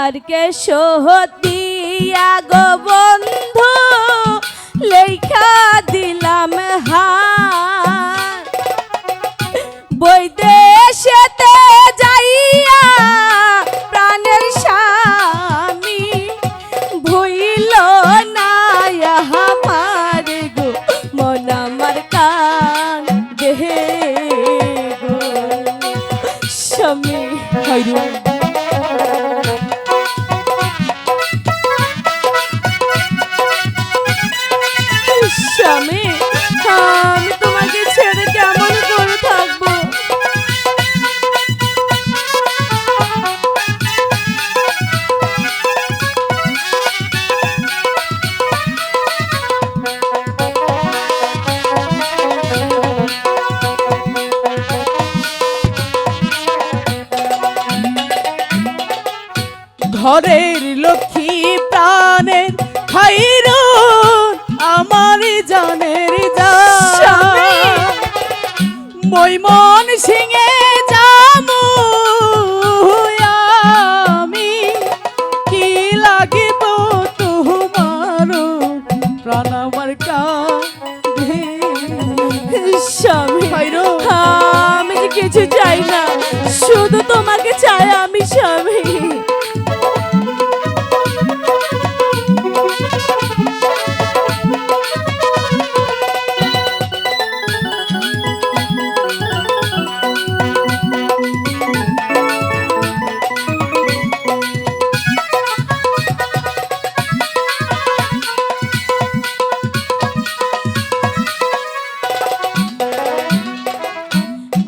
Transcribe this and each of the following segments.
তোমারকে সহতিয়া গো বন্ধু লেখা দিলাম হার বৈদেশেতে যাইয়া প্রাণের স্বামী ভুইল না আমার গো মন আমার কান দেহে গো স্বামী হাইরু স্বামী আমি তোমাকে ছেড়ে কেমন করে থাকবো ঘরের লক্ষ্মী প্রাণের খাইরু আমার জানের মৈমন সিংহে যামু আমি কি লাগিব তোমার প্রাণ আমার কাঁধে স্বামী খাইরু আমি যে কিছু চাই না শুধু তোমাকে চাই আমি স্বামী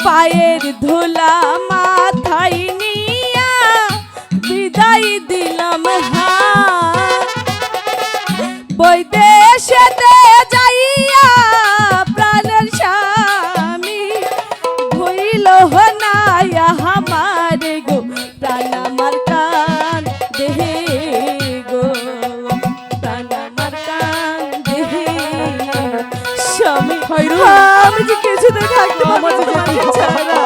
পায়ের ধুলা মাথায় নিয়া বিদায় দিলাম বৈদেশেতে যাইয়া প্রাণের স্বামী ভুইল না আমার গো প্রাণ আমার কান দেহে গো প্রাণ আমার কান দেহে স্বামী আমি যে কিছুতে থাকতে পারবো না তোমাকে ছাড়া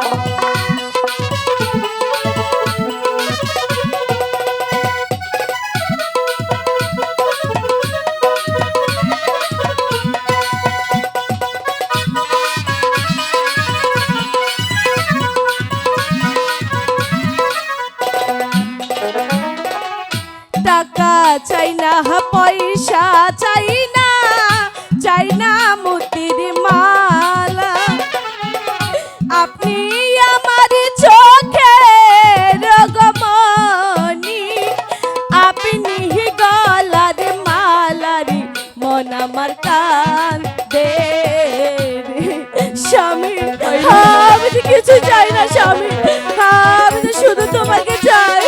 টাকা চাই না পয়সা চাই না মোতির মালা আপনি আমার চোখে রগমনি আপনি গলার মালারি মন আমার কান দে স্বামী আমি যে কিছু চাই না স্বামী আমি তো শুধু তোমাকে চাই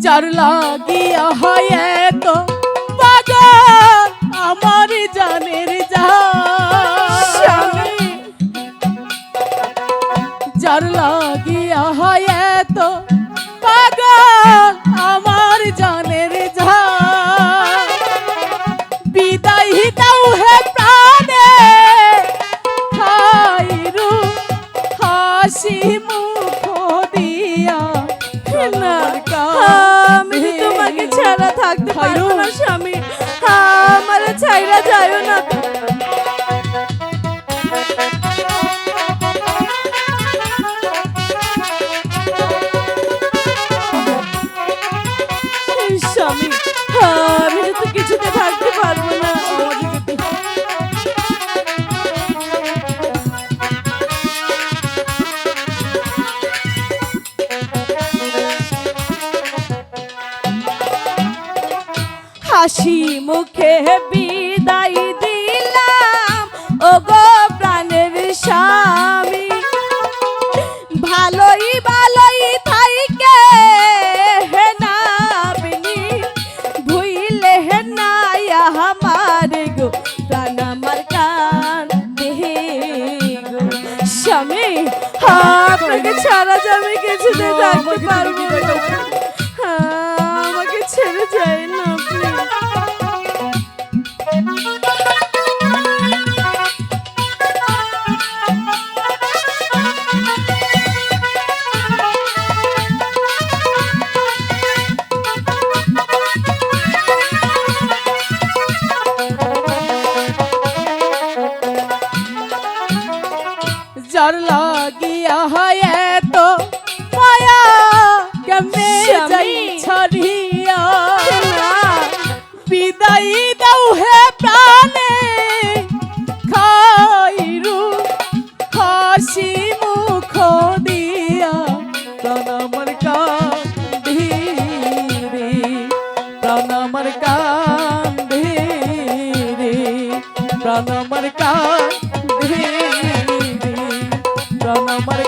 যার লাগিয়া হয় তো পাগল আমার জানের স্বামী যার লাগিয়া হয় তো পাগল আমার জানের বিদায় দাও হে প্রাণে খাইরু হাসি মুখ দিয়া না আমি যে তোমাকে ছাড়া থাকতে পারবো না স্বামী আমার ছাইরা যায়ও না স্বামী আমি তো কিছুতে থাকতে পারবো না হাসি মুখে বিদায় দিলাম ওগো প্রাণের স্বামী ভালোই ভালোই থাইকে হে না আপনি ভুইলে হে না আমার গো প্রাণ আমার কান দেহে আপনাকে ছাড়া যে আমি কিছুতে থাকতে আমাকে তুমি পারবো বিদায় না। দাও। আমাকে ছেড়ে যাই না আপনি। যার লাগিয়া হয় এত মায়া কেমনে যাই স্বামী। ছাড়িয়া না, বিদায় দাও হে প্রাণে খাইরু হাসি মুখ দিয়া প্রাণ আমার কান্দে রে প্রাণ আমার কান্দে রে প্রাণ আমার কান্দে রে প্রাণ আমার